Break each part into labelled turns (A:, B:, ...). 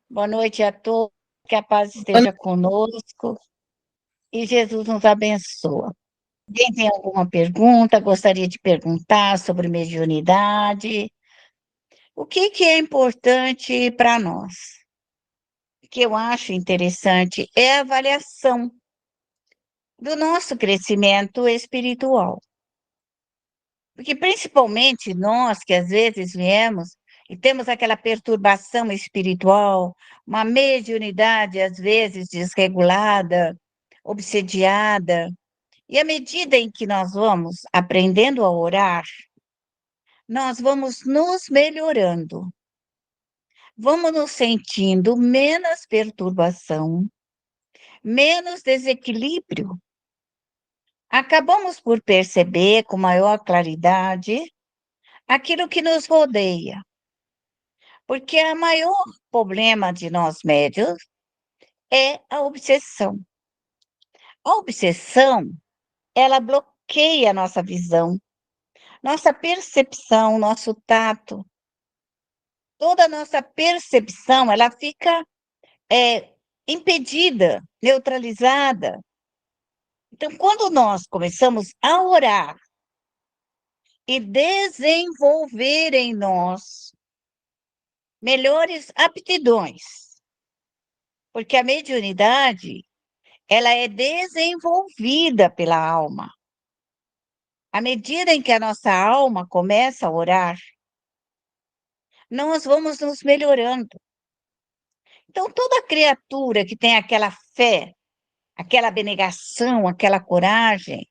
A: Boa noite a todos, que a paz esteja conosco e Jesus nos abençoa. Quem tem alguma pergunta, gostaria de perguntar sobre mediunidade? O que é importante para nós? O que eu acho interessante é a avaliação do nosso crescimento espiritual. Porque principalmente nós que às vezes viemos e temos aquela perturbação espiritual, uma mediunidade às vezes desregulada, obsediada, e à medida em que nós vamos aprendendo a orar, nós vamos nos melhorando, vamos nos sentindo menos perturbação, menos desequilíbrio. Acabamos por perceber com maior claridade aquilo que nos rodeia. Porque o maior problema de nós médios é a obsessão. A obsessão, ela bloqueia a nossa visão, nossa percepção, nosso tato. Toda a nossa percepção, ela fica impedida, neutralizada. Então, quando nós começamos a orar e desenvolver em nós melhores aptidões, porque a mediunidade ela é desenvolvida pela alma. À medida em que a nossa alma começa a orar, nós vamos nos melhorando. Então, toda criatura que tem aquela fé, aquela abnegação, aquela coragem,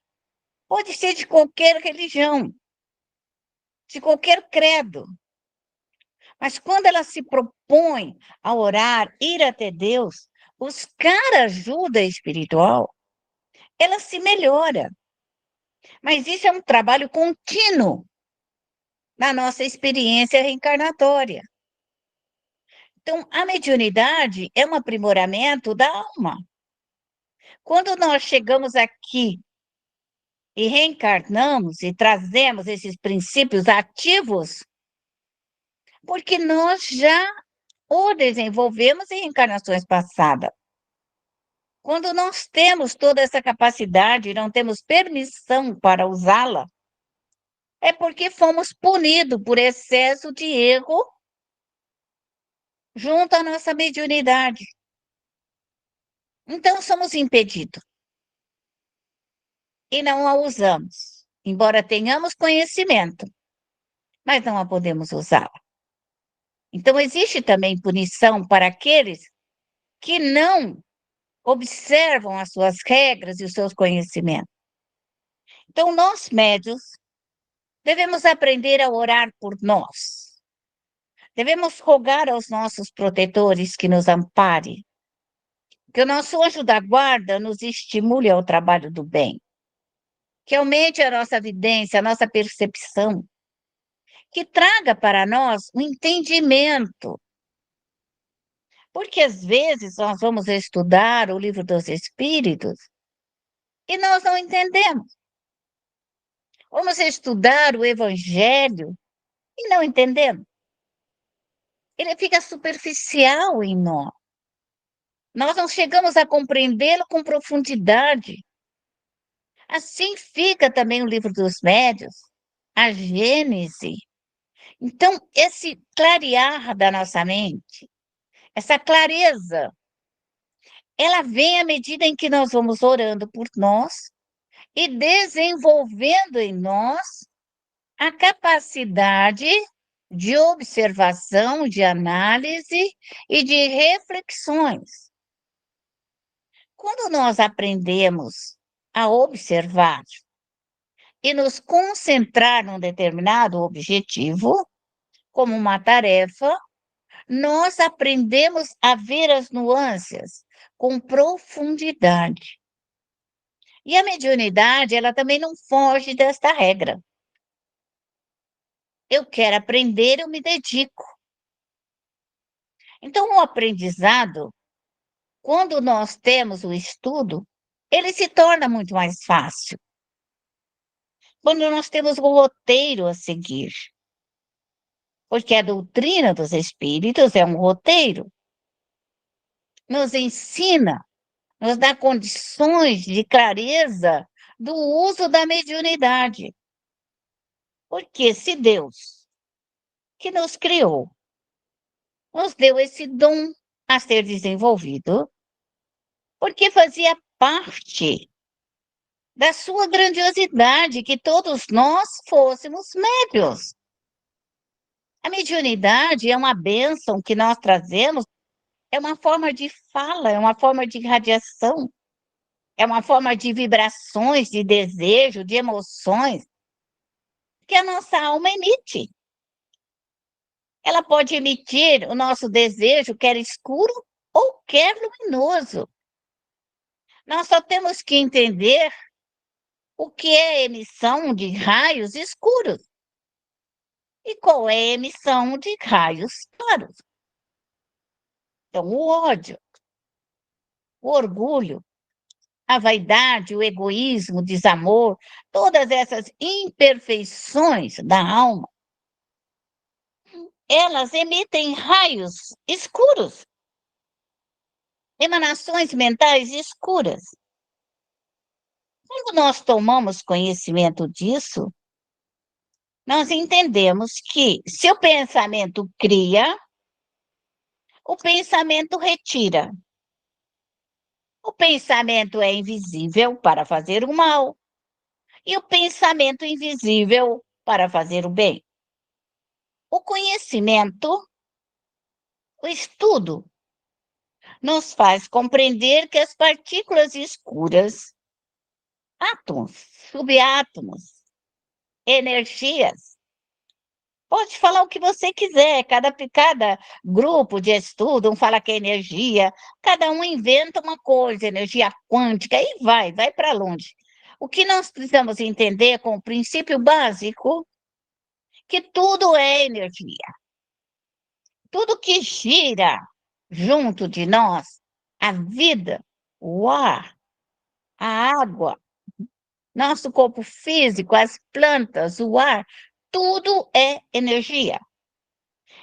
A: pode ser de qualquer religião, de qualquer credo, mas quando ela se propõe a orar, ir até Deus, buscar ajuda espiritual, ela se melhora. Mas isso é um trabalho contínuo na nossa experiência reencarnatória. Então, a mediunidade é um aprimoramento da alma. Quando nós chegamos aqui e reencarnamos e trazemos esses princípios ativos, porque nós já o desenvolvemos em reencarnações passadas. Quando nós temos toda essa capacidade e não temos permissão para usá-la, é porque fomos punidos por excesso de erro junto à nossa mediunidade. Então, somos impedidos e não a usamos, embora tenhamos conhecimento, mas não a podemos usá-la. Então, existe também punição para aqueles que não observam as suas regras e os seus conhecimentos. Então, nós, médios, devemos aprender a orar por nós. Devemos rogar aos nossos protetores que nos amparem, que o nosso anjo da guarda nos estimule ao trabalho do bem, que aumente a nossa vidência, a nossa percepção, que traga para nós o entendimento. Porque às vezes nós vamos estudar o livro dos Espíritos e nós não entendemos. Vamos estudar o Evangelho e não entendemos. Ele fica superficial em nós. Nós não chegamos a compreendê-lo com profundidade. Assim fica também o livro dos Médiuns, a Gênese. Então, esse clarear da nossa mente, essa clareza, ela vem à medida em que nós vamos orando por nós e desenvolvendo em nós a capacidade de observação, de análise e de reflexões. Quando nós aprendemos a observar e nos concentrar num determinado objetivo, como uma tarefa, nós aprendemos a ver as nuances com profundidade. E a mediunidade, ela também não foge desta regra. Eu quero aprender, eu me dedico. Então, o aprendizado, quando nós temos o estudo, ele se torna muito mais fácil. Quando nós temos o roteiro a seguir. Porque a doutrina dos espíritos é um roteiro. nos ensina, nos dá condições de clareza do uso da mediunidade. Porque se Deus, que nos criou, nos deu esse dom a ser desenvolvido, porque fazia parte da sua grandiosidade que todos nós fôssemos médios. A mediunidade é uma bênção que nós trazemos, é uma forma de fala, é uma forma de radiação, é uma forma de vibrações, de desejo, de emoções que a nossa alma emite. Ela pode emitir o nosso desejo, quer escuro ou quer luminoso. Nós só temos que entender o que é emissão de raios escuros e qual é a emissão de raios claros. Então, o ódio, o orgulho, a vaidade, o egoísmo, o desamor, todas essas imperfeições da alma, elas emitem raios escuros, emanações mentais escuras. Quando nós tomamos conhecimento disso, nós entendemos que se o pensamento cria, o pensamento retira. O pensamento é invisível para fazer o mal e o pensamento invisível para fazer o bem. O conhecimento, o estudo, nos faz compreender que as partículas escuras, átomos, subátomos, energias, pode falar o que você quiser, cada grupo de estudo, um fala que é energia, cada um inventa uma coisa, energia quântica, e vai para longe. O que nós precisamos entender com o princípio básico, que tudo é energia. Tudo que gira junto de nós, a vida, o ar, a água, nosso corpo físico, as plantas, o ar, tudo é energia.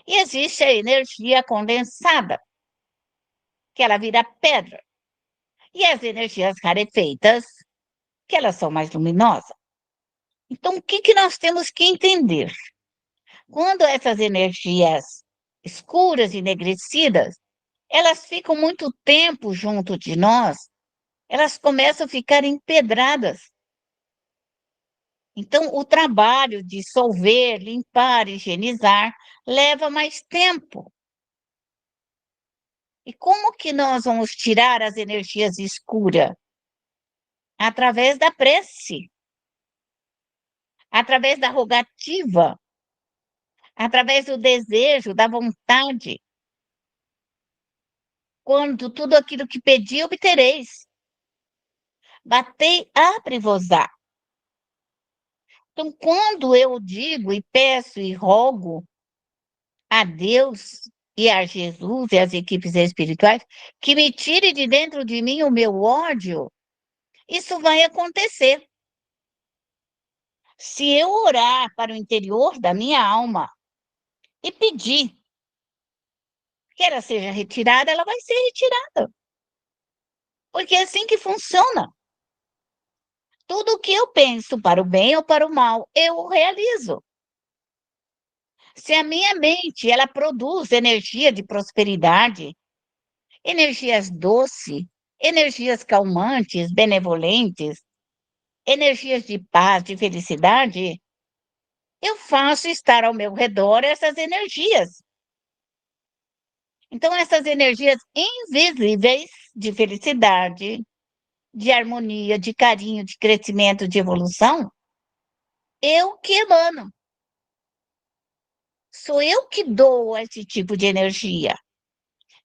A: E existe a energia condensada, que ela vira pedra. E as energias rarefeitas, que elas são mais luminosas. Então, o que nós temos que entender? Quando essas energias escuras e enegrecidas, elas ficam muito tempo junto de nós, elas começam a ficar empedradas. Então, o trabalho de dissolver, limpar, higienizar, leva mais tempo. E como que nós vamos tirar as energias escuras? Através da prece, através da rogativa, através do desejo, da vontade. Quando tudo aquilo que pedi, obtereis. Batei, abre-vos-á. Então, quando eu digo e peço e rogo a Deus e a Jesus e as equipes espirituais que me tire de dentro de mim o meu ódio, isso vai acontecer. Se eu orar para o interior da minha alma e pedir que ela seja retirada, ela vai ser retirada. Porque é assim que funciona. Tudo o que eu penso para o bem ou para o mal, eu o realizo. Se a minha mente ela produz energia de prosperidade, energias doces, energias calmantes, benevolentes, energias de paz, de felicidade, eu faço estar ao meu redor essas energias. Então, essas energias invisíveis de felicidade, de harmonia, de carinho, de crescimento, de evolução, eu que emano. Sou eu que dou esse tipo de energia.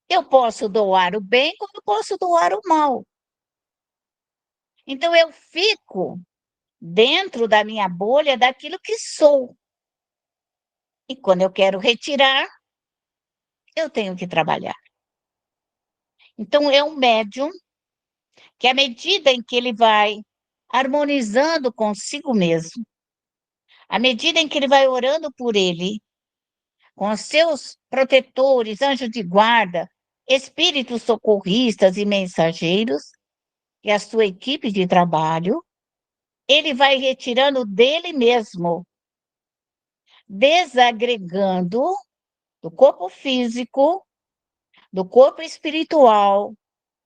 A: Eu posso doar o bem, como eu posso doar o mal. Então, eu fico dentro da minha bolha daquilo que sou. E quando eu quero retirar, eu tenho que trabalhar. Então, é um médium que, à medida em que ele vai harmonizando consigo mesmo, à medida em que ele vai orando por ele, com os seus protetores, anjos de guarda, espíritos socorristas e mensageiros e a sua equipe de trabalho, ele vai retirando dele mesmo, desagregando do corpo físico, do corpo espiritual,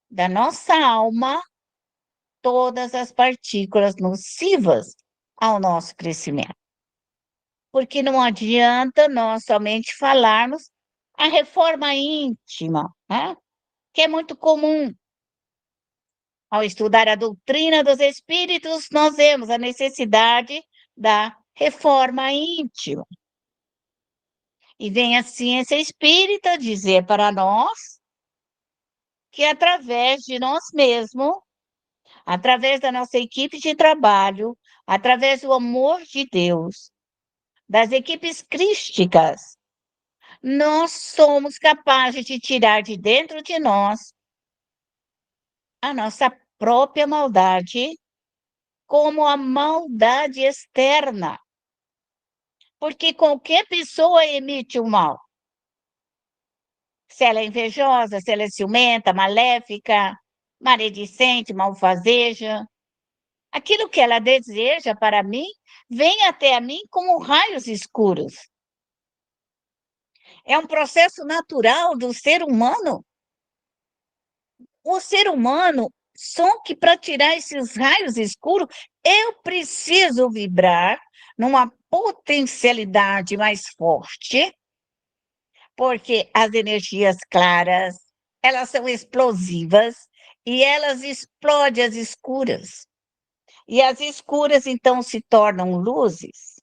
A: da nossa alma, todas as partículas nocivas ao nosso crescimento. Porque não adianta nós somente falarmos a reforma íntima, né? Que é muito comum. Ao estudar a doutrina dos espíritos, nós vemos a necessidade da reforma íntima. E vem a ciência espírita dizer para nós que através de nós mesmos, através da nossa equipe de trabalho, através do amor de Deus, das equipes crísticas, nós somos capazes de tirar de dentro de nós a nossa própria maldade, como a maldade externa. Porque qualquer pessoa emite o mal. Se ela é invejosa, se ela é ciumenta, maléfica, maledicente, malfazeja, aquilo que ela deseja para mim vem até a mim como raios escuros. É um processo natural do ser humano. O ser humano, só que para tirar esses raios escuros, eu preciso vibrar numa potencialidade mais forte, porque as energias claras, elas são explosivas e elas explodem as escuras. E as escuras, então, se tornam luzes.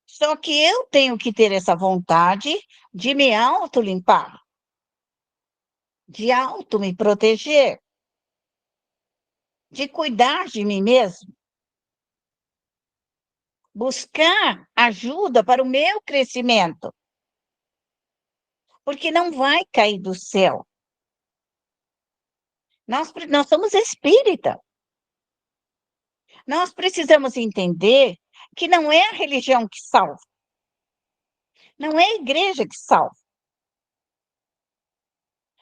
A: Só que eu tenho que ter essa vontade de me autolimpar, de auto me proteger, de cuidar de mim mesmo, buscar ajuda para o meu crescimento, porque não vai cair do céu. Nós somos espírita. Nós precisamos entender que não é a religião que salva, não é a igreja que salva.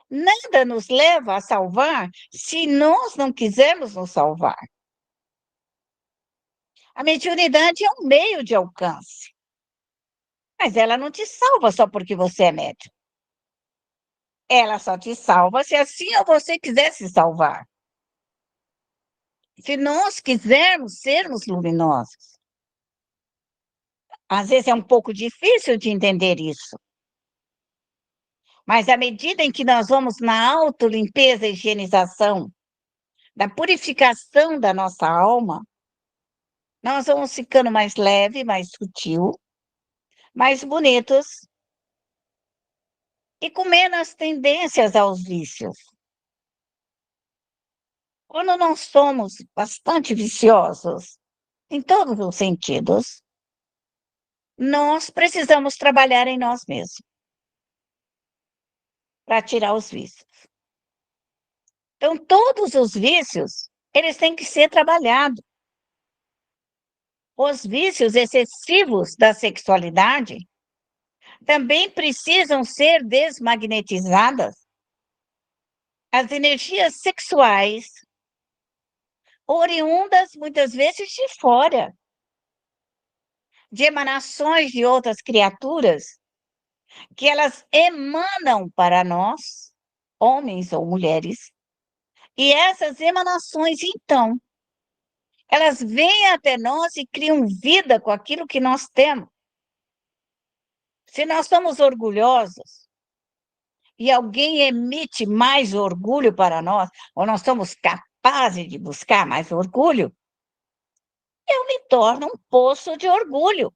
A: Nada nos leva a salvar se nós não quisermos nos salvar. A mediunidade é um meio de alcance, mas ela não te salva só porque você é médium. Ela só te salva se assim ou você quiser se salvar. Se nós quisermos sermos luminosos. Às vezes é um pouco difícil de entender isso. Mas à medida em que nós vamos na autolimpeza e higienização, da purificação da nossa alma, nós vamos ficando mais leve, mais sutil, mais bonitos e com menos tendências aos vícios. Quando nós somos bastante viciosos, em todos os sentidos, nós precisamos trabalhar em nós mesmos para tirar os vícios. Então, todos os vícios, eles têm que ser trabalhados. Os vícios excessivos da sexualidade também precisam ser desmagnetizadas. As energias sexuais, oriundas muitas vezes de fora, de emanações de outras criaturas, que elas emanam para nós, homens ou mulheres, e essas emanações, então, elas vêm até nós e criam vida com aquilo que nós temos. Se nós somos orgulhosos e alguém emite mais orgulho para nós, ou nós somos capazes de buscar mais orgulho, eu me torno um poço de orgulho.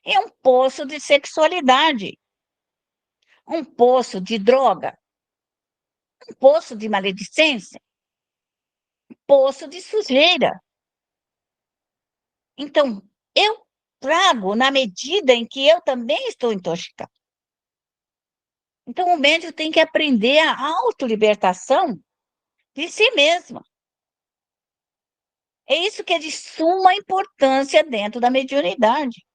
A: É um poço de sexualidade, um poço de droga, um poço de maledicência, um poço de sujeira. Então, eu trago na medida em que eu também estou intoxicada. Então, o médium tem que aprender a autolibertação de si mesmo. É isso que é de suma importância dentro da mediunidade.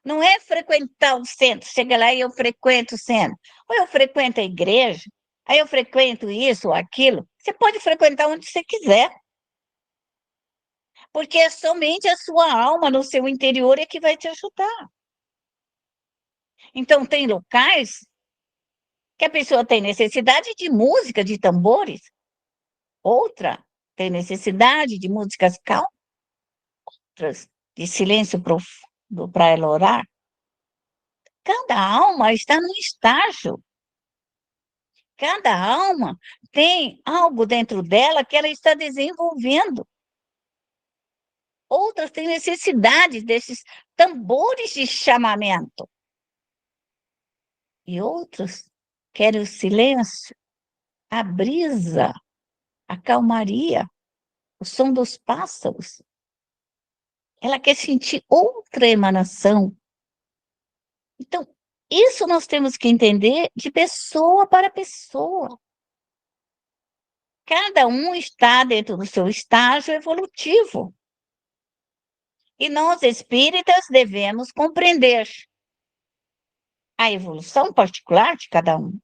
A: Não é frequentar o centro, chega lá e eu frequento o centro. Ou eu frequento a igreja, aí eu frequento isso ou aquilo. Você pode frequentar onde você quiser, porque é somente a sua alma no seu interior é que vai te ajudar. Então, tem locais que a pessoa tem necessidade de música, de tambores, outra tem necessidade de músicas calmas, outras de silêncio profundo para ela orar. Cada alma está num estágio. Cada alma tem algo dentro dela que ela está desenvolvendo. Outras têm necessidade desses tambores de chamamento. E outras querem o silêncio, a brisa, a calmaria, o som dos pássaros. Ela quer sentir outra emanação. Então, isso nós temos que entender de pessoa para pessoa. Cada um está dentro do seu estágio evolutivo. E nós, espíritas, devemos compreender a evolução particular de cada um.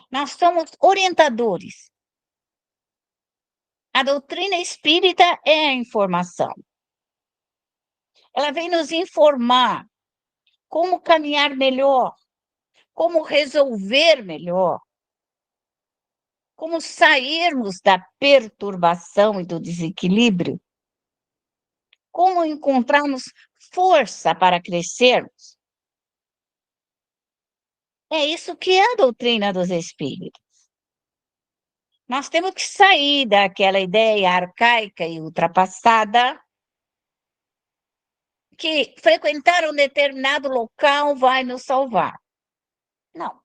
A: Nós somos orientadores. A doutrina espírita é a informação. Ela vem nos informar como caminhar melhor, como resolver melhor, como sairmos da perturbação e do desequilíbrio, como encontrarmos força para crescermos. É isso que é a doutrina dos espíritos. Nós temos que sair daquela ideia arcaica e ultrapassada que frequentar um determinado local vai nos salvar. Não.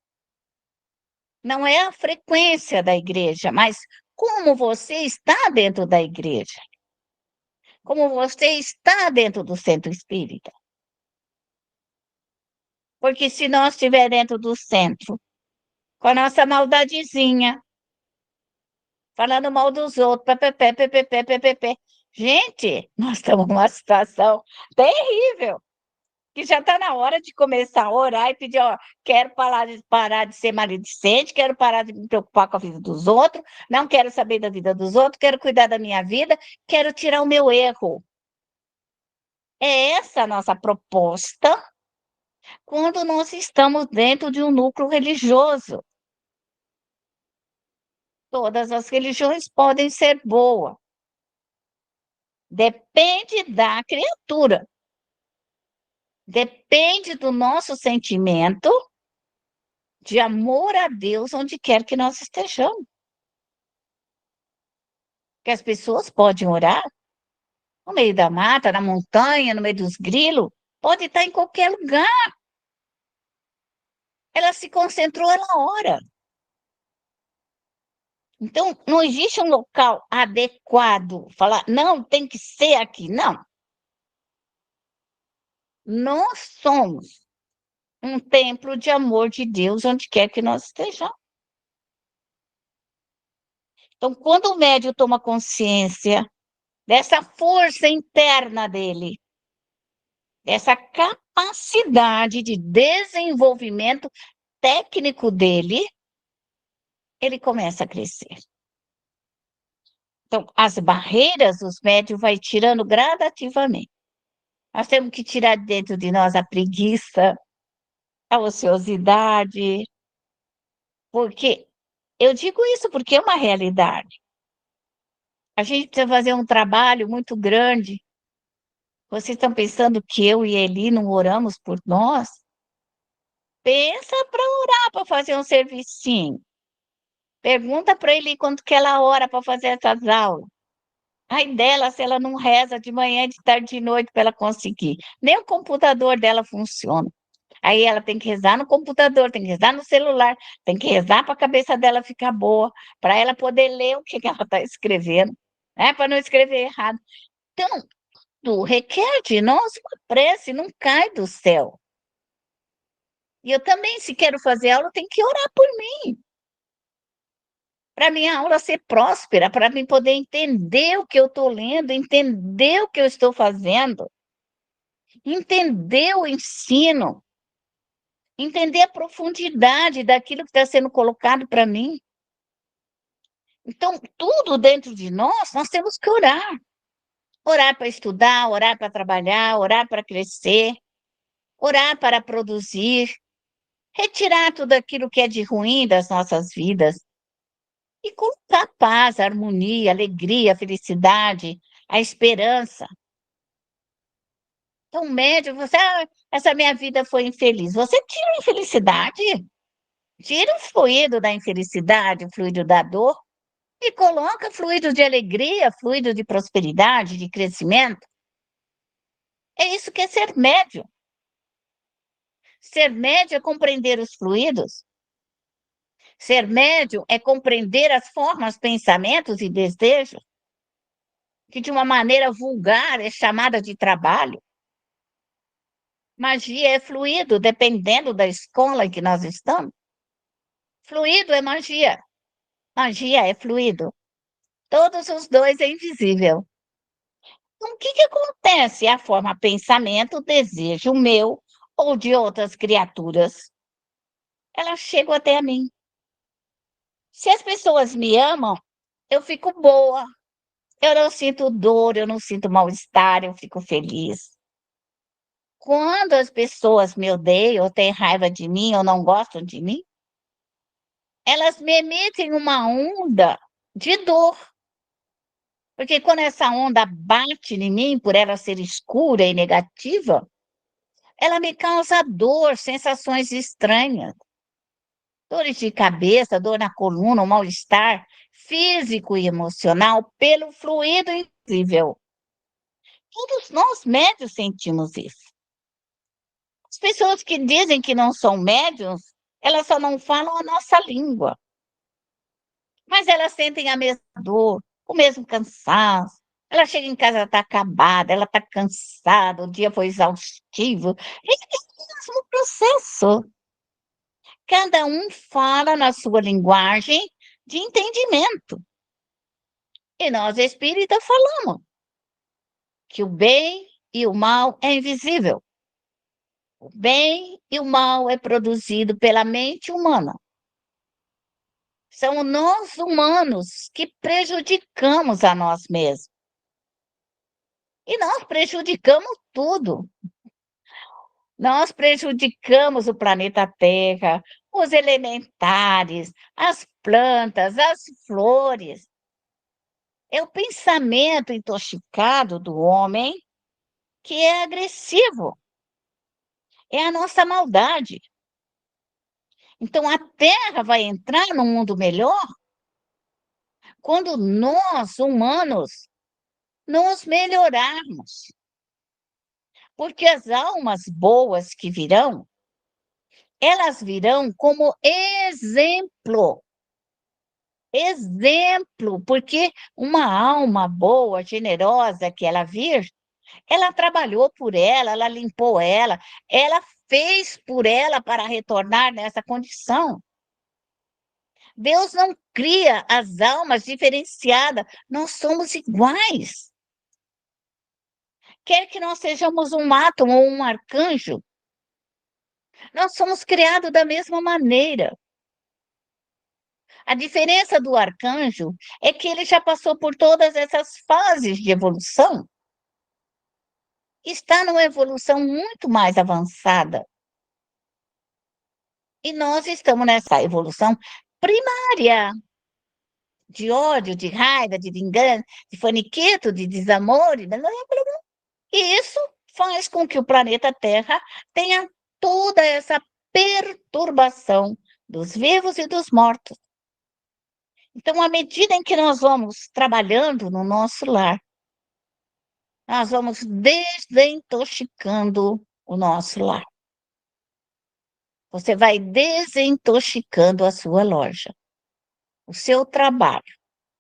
A: Não é a frequência da igreja, mas como você está dentro da igreja. Como você está dentro do centro espírita. Porque se nós estiver dentro do centro, com a nossa maldadezinha, falando mal dos outros, ppp, ppp, ppp. Gente, nós estamos numa situação terrível, que já está na hora de começar a orar e pedir, ó, quero parar de ser maledicente, quero parar de me preocupar com a vida dos outros, não quero saber da vida dos outros, quero cuidar da minha vida, quero tirar o meu erro. É essa a nossa proposta quando nós estamos dentro de um núcleo religioso. Todas as religiões podem ser boas. Depende da criatura. Depende do nosso sentimento de amor a Deus onde quer que nós estejamos. Que as pessoas podem orar no meio da mata, na montanha, no meio dos grilos, pode estar em qualquer lugar. Ela se concentrou, ela ora. Então, não existe um local adequado, falar, não, tem que ser aqui. Não. Nós somos um templo de amor de Deus onde quer que nós estejamos. Então, quando o médium toma consciência dessa força interna dele, dessa capacidade de desenvolvimento técnico dele, ele começa a crescer. Então, as barreiras, os médios vai tirando gradativamente. Nós temos que tirar de dentro de nós a preguiça, a ociosidade, porque eu digo isso porque é uma realidade. A gente precisa fazer um trabalho muito grande. Vocês estão pensando que eu e Eli não oramos por nós? Pensa para orar, para fazer um servicinho. Pergunta para ele quanto que ela ora para fazer essas aulas. Ai dela, se ela não reza de manhã, de tarde, de noite para ela conseguir. Nem o computador dela funciona. Aí ela tem que rezar no computador, tem que rezar no celular, tem que rezar para a cabeça dela ficar boa, para ela poder ler o que ela está escrevendo, né? Para não escrever errado. Então, tudo requer de nós uma prece, não cai do céu. E eu também, se quero fazer aula, tenho que orar por mim. Para minha aula ser próspera, para mim poder entender o que eu estou lendo, entender o que eu estou fazendo. entender o ensino, entender a profundidade daquilo que está sendo colocado para mim. Então, tudo dentro de nós temos que orar. Orar para estudar, orar para trabalhar, orar para crescer, orar para produzir, retirar tudo aquilo que é de ruim das nossas vidas e colocar paz, harmonia, alegria, felicidade, a esperança. Então, médio, você, essa minha vida foi infeliz. Você tira a infelicidade, tira o fluido da infelicidade, o fluido da dor, e coloca fluido de alegria, fluido de prosperidade, de crescimento. É isso que é ser médio. Ser médio é compreender os fluidos. Ser médio é compreender as formas, pensamentos e desejos, que de uma maneira vulgar é chamada de trabalho. Magia é fluido, dependendo da escola em que nós estamos. Fluido é magia. Magia é fluido. Todos os dois é invisível. Então, o que que acontece? A forma pensamento, desejo meu ou de outras criaturas, elas chegam até a mim. Se as pessoas me amam, eu fico boa. Eu não sinto dor, eu não sinto mal-estar, eu fico feliz. Quando as pessoas me odeiam, ou têm raiva de mim, ou não gostam de mim, elas me emitem uma onda de dor. Porque quando essa onda bate em mim, por ela ser escura e negativa, ela me causa dor, sensações estranhas. Dores de cabeça, dor na coluna, um mal-estar físico e emocional pelo fluido invisível. Todos nós médios sentimos isso. As pessoas que dizem que não são médios, elas só não falam a nossa língua. Mas elas sentem a mesma dor, o mesmo cansaço. Ela chega em casa, está acabada, ela está cansada, o dia foi exaustivo. É o mesmo processo. Cada um fala na sua linguagem de entendimento. E nós, espíritas, falamos que o bem e o mal é invisível. O bem e o mal é produzido pela mente humana. São nós humanos que prejudicamos a nós mesmos. E nós prejudicamos tudo. Nós prejudicamos o planeta Terra, os elementares, as plantas, as flores. É o pensamento intoxicado do homem que é agressivo. É a nossa maldade. Então, a Terra vai entrar num mundo melhor quando nós, humanos, nos melhorarmos. Porque as almas boas que virão, elas virão como exemplo. Exemplo, porque uma alma boa, generosa que ela vir, ela trabalhou por ela limpou ela fez por ela para retornar nessa condição. Deus não cria as almas diferenciadas, nós somos iguais. Quer que nós sejamos um átomo ou um arcanjo, nós somos criados da mesma maneira. A diferença do arcanjo é que ele já passou por todas essas fases de evolução, está numa evolução muito mais avançada. E nós estamos nessa evolução primária, de ódio, de raiva, de vingança, de faniquito, de desamor. E isso faz com que o planeta Terra tenha toda essa perturbação dos vivos e dos mortos. Então, à medida em que nós vamos trabalhando no nosso lar, nós vamos desintoxicando o nosso lar. Você vai desintoxicando a sua loja, o seu trabalho,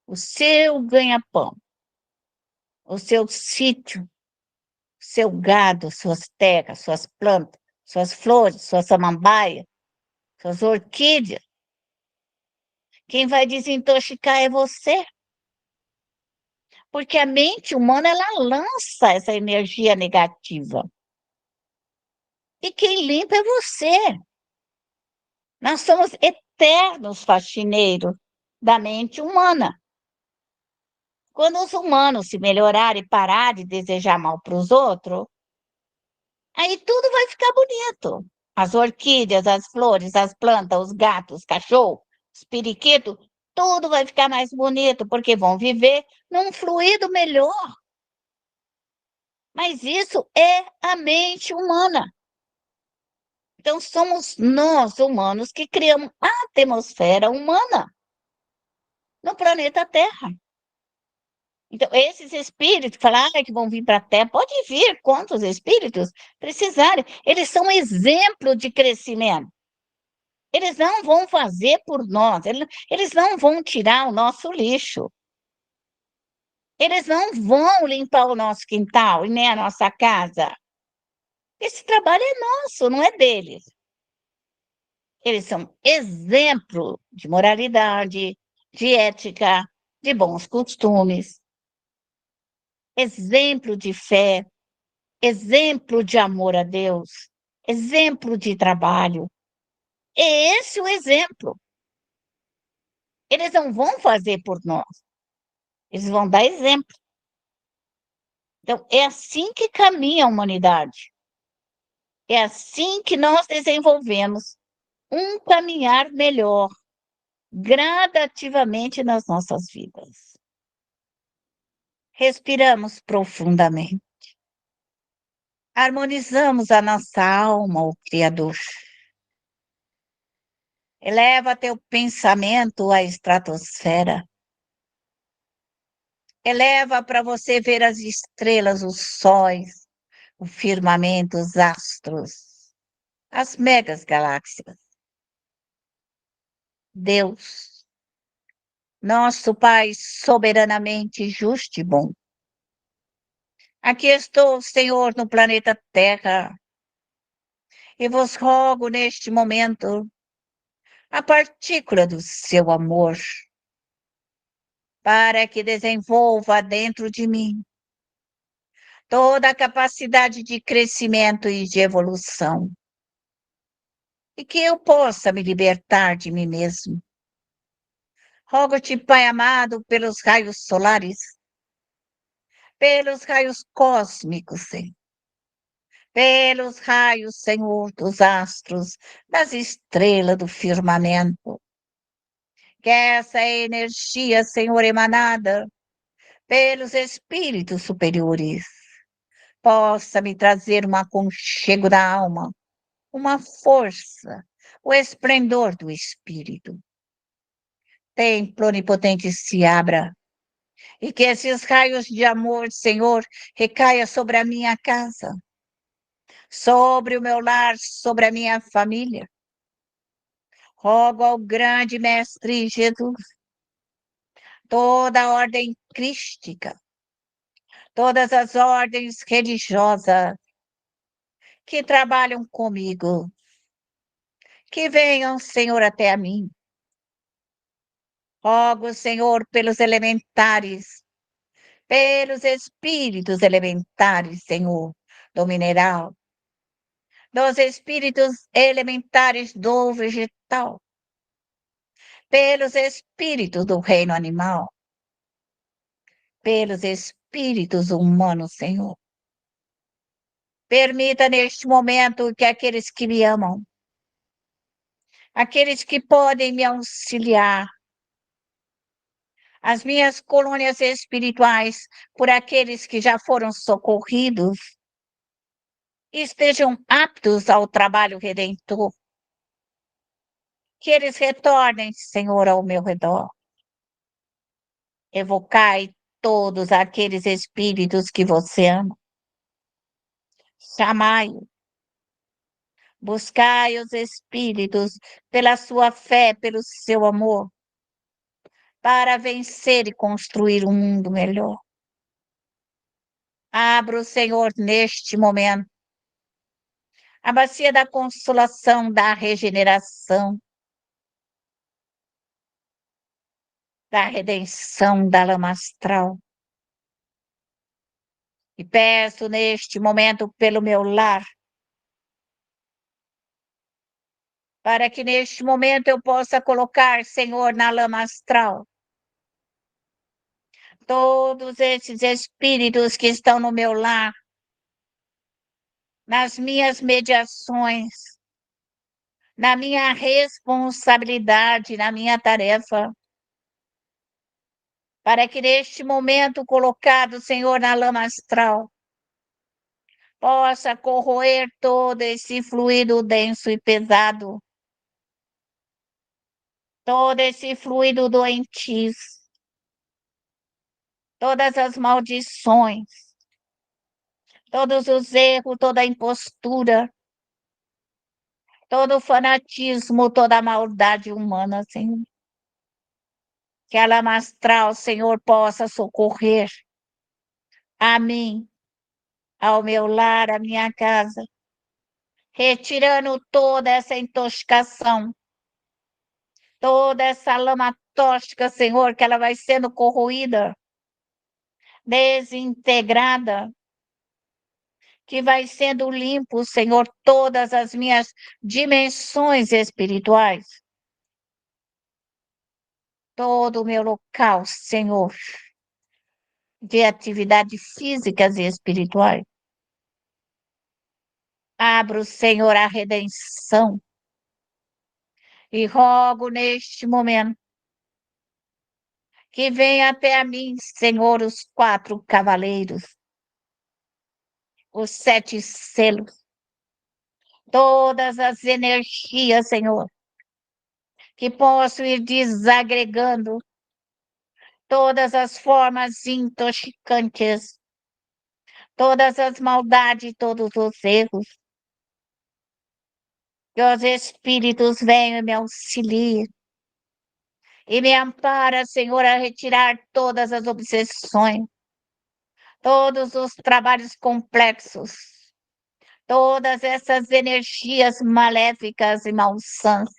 A: o seu ganha-pão, o seu sítio, o seu gado, suas terras, suas plantas, suas flores, sua samambaia, suas orquídeas. Quem vai desintoxicar é você. Porque a mente humana, ela lança essa energia negativa. E quem limpa é você. Nós somos eternos faxineiros da mente humana. Quando os humanos se melhorarem e parar de desejar mal para os outros, aí tudo vai ficar bonito. As orquídeas, as flores, as plantas, os gatos, os cachorros, os periquitos, tudo vai ficar mais bonito, porque vão viver num fluido melhor. Mas isso é a mente humana. Então, somos nós, humanos, que criamos a atmosfera humana no planeta Terra. Então, esses espíritos que falaram que vão vir para a Terra, pode vir quantos espíritos precisarem. Eles são exemplo de crescimento. Eles não vão fazer por nós, eles não vão tirar o nosso lixo. Eles não vão limpar o nosso quintal e nem a nossa casa. Esse trabalho é nosso, não é deles. Eles são exemplo de moralidade, de ética, de bons costumes, exemplo de fé, exemplo de amor a Deus, exemplo de trabalho. É esse o exemplo. Eles não vão fazer por nós, eles vão dar exemplo. Então, é assim que caminha a humanidade. É assim que nós desenvolvemos um caminhar melhor, gradativamente nas nossas vidas. Respiramos profundamente. Harmonizamos a nossa alma ao Criador. Eleva teu pensamento à estratosfera. Eleva para você ver as estrelas, os sóis, o firmamento, os astros, as megas galáxias. Deus, nosso Pai soberanamente justo e bom. Aqui estou, Senhor, no planeta Terra, e vos rogo neste momento a partícula do seu amor, para que desenvolva dentro de mim toda a capacidade de crescimento e de evolução, e que eu possa me libertar de mim mesmo. Rogo-te, Pai amado, pelos raios solares, pelos raios cósmicos, Senhor, pelos raios, Senhor, dos astros, das estrelas do firmamento, que essa energia, Senhor, emanada pelos espíritos superiores, possa me trazer um aconchego da alma, uma força, o esplendor do espírito. Templo onipotente se abra, e que esses raios de amor, Senhor, recaia sobre a minha casa, sobre o meu lar, sobre a minha família. Rogo ao grande Mestre Jesus, toda a ordem crística, todas as ordens religiosas que trabalham comigo, que venham, Senhor, até a mim. Rogo, Senhor, pelos elementares, pelos espíritos elementares, Senhor, do mineral, dos espíritos elementares do vegetal, pelos espíritos do reino animal, pelos espíritos humanos, Senhor. Permita neste momento que aqueles que me amam, aqueles que podem me auxiliar, as minhas colônias espirituais, por aqueles que já foram socorridos, estejam aptos ao trabalho redentor, que eles retornem, Senhor, ao meu redor. Evocai todos aqueles espíritos que você ama. Chamai-o. Buscai os espíritos pela sua fé, pelo seu amor, para vencer e construir um mundo melhor. Abra o Senhor neste momento a bacia da consolação, da regeneração, da redenção da lama astral. E peço neste momento pelo meu lar, para que neste momento eu possa colocar, Senhor, na lama astral, todos esses espíritos que estão no meu lar, nas minhas mediações, na minha responsabilidade, na minha tarefa, para que neste momento colocado, Senhor, na lama astral, possa corroer todo esse fluido denso e pesado, todo esse fluido doentio, todas as maldições, todos os erros, toda a impostura, todo o fanatismo, toda a maldade humana, Senhor. Que a lama astral, Senhor, possa socorrer a mim, ao meu lar, à minha casa, retirando toda essa intoxicação, toda essa lama tóxica, Senhor, que ela vai sendo corroída, desintegrada, que vai sendo limpo, Senhor, todas as minhas dimensões espirituais, todo o meu local, Senhor, de atividades físicas e espirituais. Abro, Senhor, a redenção e rogo neste momento que venha até a mim, Senhor, os 4 cavaleiros, os 7 selos, todas as energias, Senhor, que posso ir desagregando todas as formas intoxicantes, todas as maldades, todos os erros. Que os espíritos venham e me auxiliem e me ampara, Senhor, a retirar todas as obsessões, todos os trabalhos complexos, todas essas energias maléficas e malsãs.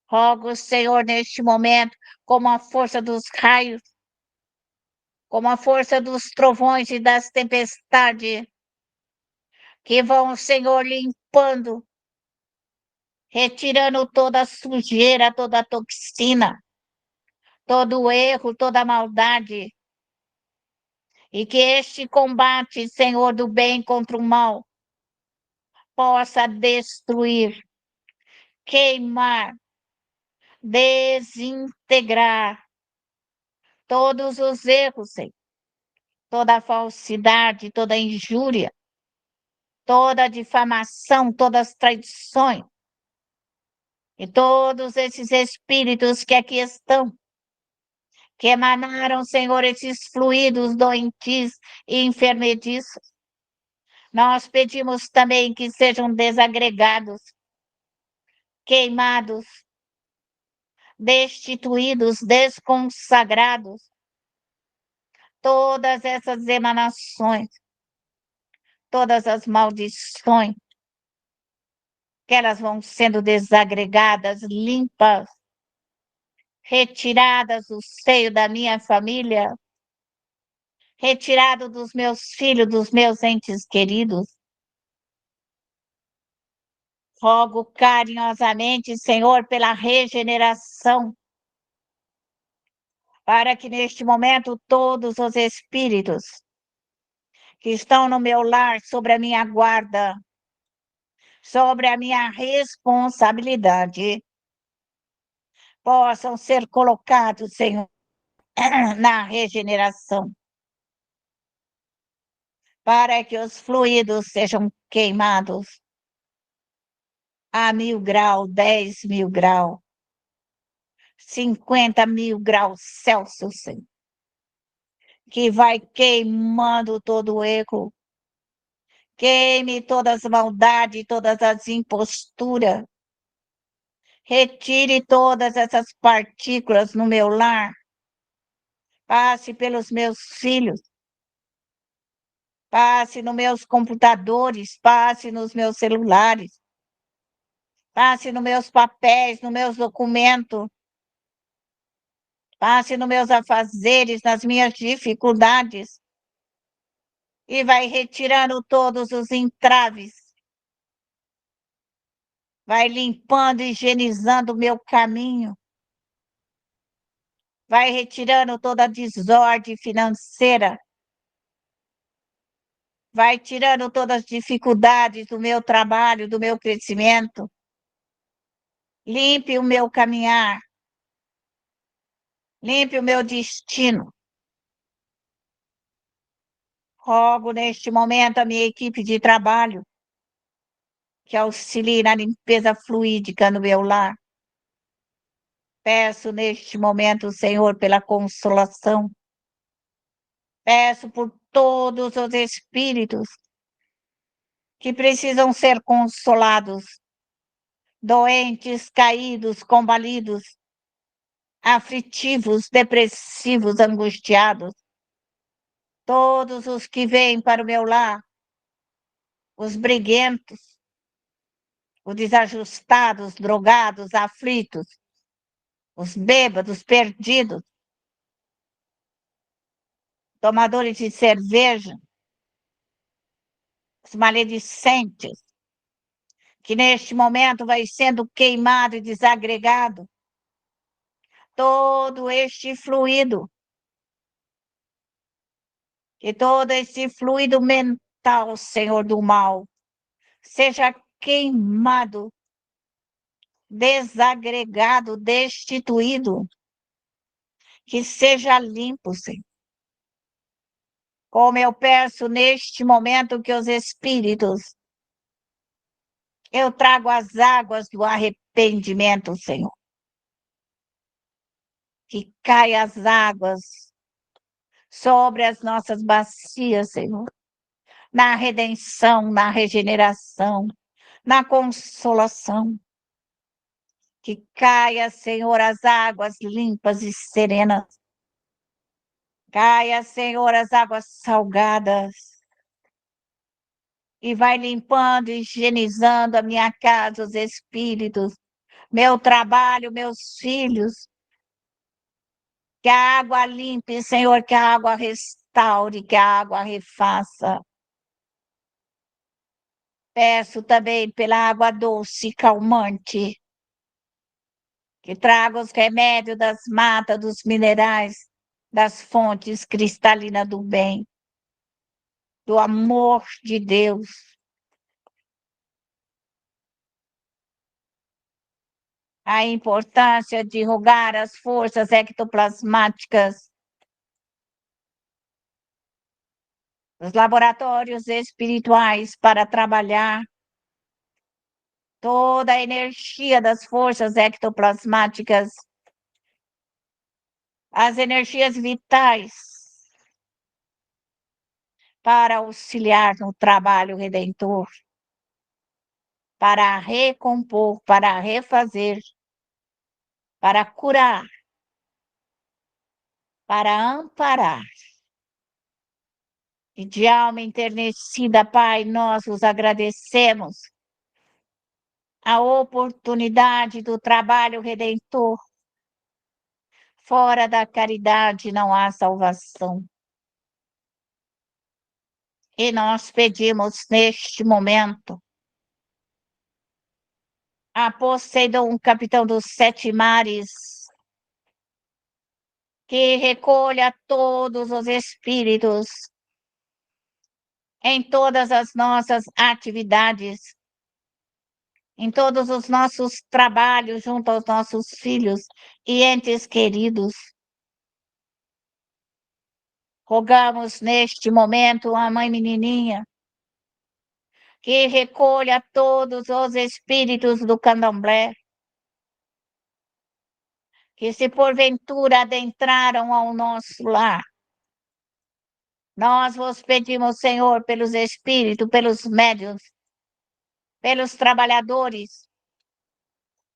A: Rogo, Senhor, neste momento, como a força dos raios, como a força dos trovões e das tempestades, que vão, Senhor, limpando, retirando toda a sujeira, toda a toxina, todo o erro, toda a maldade, e que este combate, Senhor, do bem contra o mal, possa destruir, queimar, desintegrar todos os erros, Senhor, toda a falsidade, toda a injúria, toda a difamação, todas as traições, e todos esses espíritos que aqui estão, que emanaram, Senhor, esses fluidos doentios e enfermediços. Nós pedimos também que sejam desagregados, queimados, destituídos, desconsagrados, todas essas emanações, todas as maldições, que elas vão sendo desagregadas, limpas, retiradas do seio da minha família, retirado dos meus filhos, dos meus entes queridos. Rogo carinhosamente, Senhor, pela regeneração, para que neste momento todos os espíritos que estão no meu lar, sobre a minha guarda, sobre a minha responsabilidade, possam ser colocados, Senhor, na regeneração, para que os fluidos sejam queimados a 1000 graus, 10.000 graus, 50.000 graus Celsius, Senhor, que vai queimando todo o erro, queime todas as maldades, todas as imposturas, retire todas essas partículas no meu lar, passe pelos meus filhos, passe nos meus computadores, passe nos meus celulares, passe nos meus papéis, nos meus documentos, passe nos meus afazeres, nas minhas dificuldades, e vai retirando todos os entraves, vai limpando e higienizando o meu caminho, vai retirando toda a desordem financeira, vai tirando todas as dificuldades do meu trabalho, do meu crescimento, limpe o meu caminhar, limpe o meu destino. Rogo neste momento a minha equipe de trabalho que auxilie na limpeza fluídica no meu lar. Peço neste momento, Senhor, pela consolação. Peço por todos os espíritos que precisam ser consolados, doentes, caídos, combalidos, aflitivos, depressivos, angustiados. Todos os que vêm para o meu lar, os briguentos, os desajustados, drogados, aflitos, os bêbados, perdidos, tomadores de cerveja, os maledicentes, que neste momento vai sendo queimado e desagregado todo este fluido, que todo esse fluido mental, Senhor do mal, seja queimado, desagregado, destituído, que seja limpo, Senhor. Como eu peço neste momento que os espíritos, eu trago as águas do arrependimento, Senhor. Que caia as águas sobre as nossas bacias, Senhor, na redenção, na regeneração, na consolação. Que caia, Senhor, as águas limpas e serenas. Caia, Senhor, as águas salgadas. E vai limpando, higienizando a minha casa, os espíritos, meu trabalho, meus filhos. Que a água limpe, Senhor, que a água restaure, que a água refaça. Peço também pela água doce e calmante, que traga os remédios das matas, dos minerais, das fontes cristalinas do bem, do amor de Deus. A importância de rogar as forças ectoplasmáticas, os laboratórios espirituais para trabalhar toda a energia das forças ectoplasmáticas, as energias vitais, para auxiliar no trabalho redentor, para recompor, para refazer, para curar, para amparar. E de alma enternecida, Pai, nós os agradecemos a oportunidade do trabalho redentor. Fora da caridade não há salvação. E nós pedimos neste momento a Poseidon, capitão dos sete mares, que recolha todos os espíritos em todas as nossas atividades, em todos os nossos trabalhos junto aos nossos filhos e entes queridos. Rogamos neste momento a Mãe Menininha que recolha todos os espíritos do candomblé, que se porventura adentraram ao nosso lar, nós vos pedimos, Senhor, pelos espíritos, pelos médiuns, pelos trabalhadores,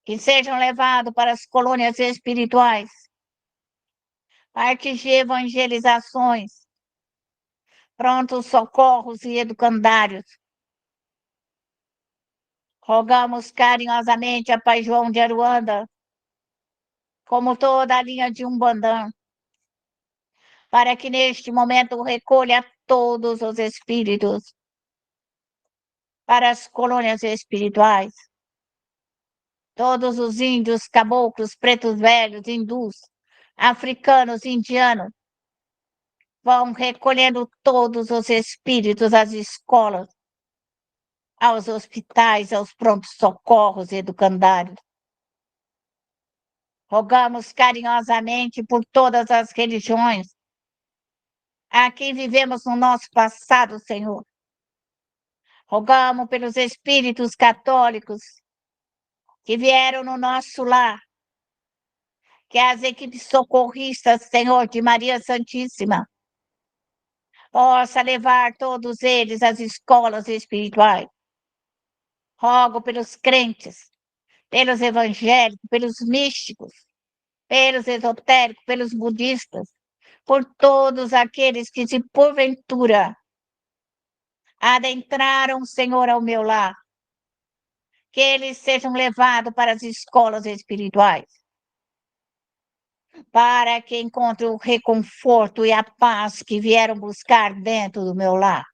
A: que sejam levados para as colônias espirituais, partes de evangelizações, prontos socorros e educandários. Rogamos carinhosamente a Pai João de Aruanda, como toda a linha de Umbandã, para que neste momento recolha todos os espíritos para as colônias espirituais, todos os índios, caboclos, pretos velhos, hindus, africanos, indianos, vão recolhendo todos os espíritos às escolas, aos hospitais, aos prontos-socorros educandários. Rogamos carinhosamente por todas as religiões a quem vivemos no nosso passado, Senhor. Rogamos pelos espíritos católicos que vieram no nosso lar, que as equipes socorristas, Senhor, de Maria Santíssima, possa levar todos eles às escolas espirituais. Rogo pelos crentes, pelos evangélicos, pelos místicos, pelos esotéricos, pelos budistas, por todos aqueles que, se porventura adentraram, Senhor, ao meu lar, que eles sejam levados para as escolas espirituais, para que encontrem o reconforto e a paz que vieram buscar dentro do meu lar.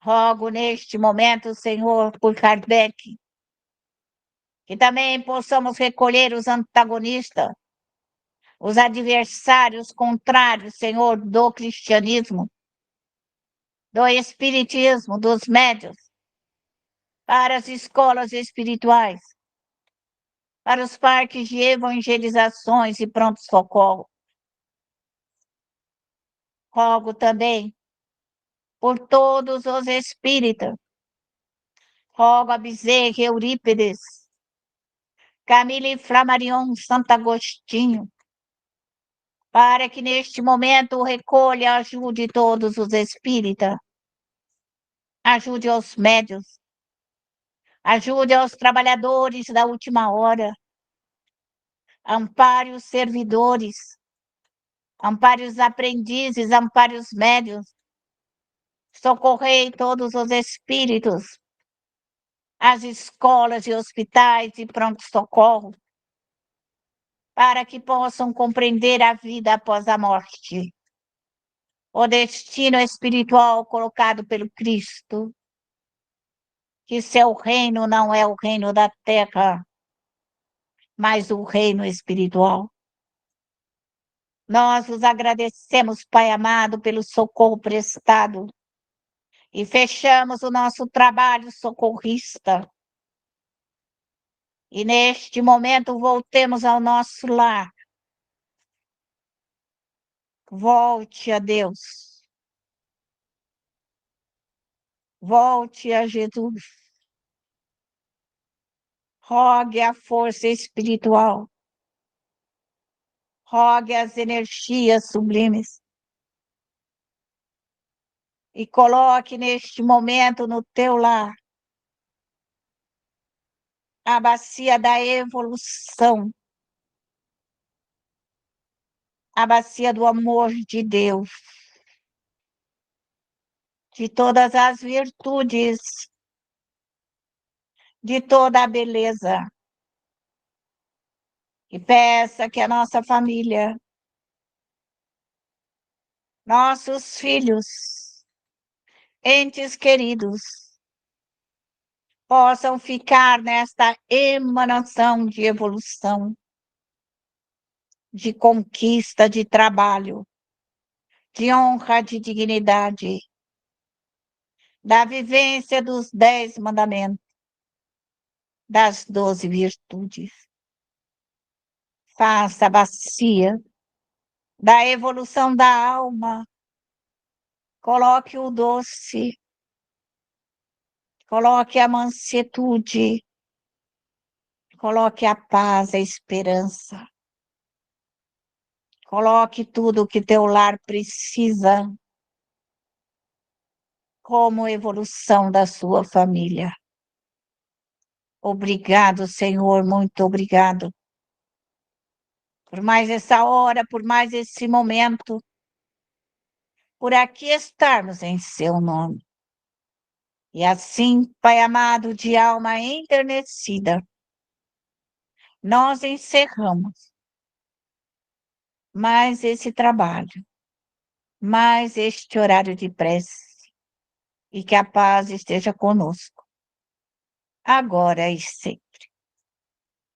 A: Rogo neste momento, Senhor, por Kardec, que também possamos recolher os antagonistas, os adversários contrários, Senhor, do cristianismo, do espiritismo, dos médios, para as escolas espirituais, para os parques de evangelizações e pronto-socorro. Rogo também por todos os espíritas. Rogo a Bezerra, Eurípides, Camille Flammarion, Santo Agostinho, para que neste momento recolha, ajude todos os espíritas, ajude os médios, ajude aos trabalhadores da última hora, ampare os servidores, ampare os aprendizes, ampare os médios, socorrei todos os espíritos, as escolas e hospitais e pronto-socorro, para que possam compreender a vida após a morte, o destino espiritual colocado pelo Cristo, que seu reino não é o reino da terra, mas o reino espiritual. Nós vos agradecemos, Pai amado, pelo socorro prestado e fechamos o nosso trabalho socorrista. E neste momento voltemos ao nosso lar. Volte a Deus. Volte a Jesus. Rogue a força espiritual. Rogue as energias sublimes. E coloque neste momento no teu lar a bacia da evolução, a bacia do amor de Deus, de todas as virtudes, de toda a beleza. E peça que a nossa família, nossos filhos, entes queridos, possam ficar nesta emanação de evolução, de conquista, de trabalho, de honra, de dignidade, da vivência dos 10 mandamentos, das 12 virtudes. Faça a bacia da evolução da alma, coloque o doce, coloque a mansuetude, coloque a paz, a esperança, coloque tudo o que teu lar precisa como evolução da sua família. Obrigado, Senhor, muito obrigado por mais essa hora, por mais esse momento, por aqui estarmos em seu nome. E assim, Pai amado, de alma enternecida, nós encerramos mais esse trabalho, mais este horário de prece, e que a paz esteja conosco. agora e sempre.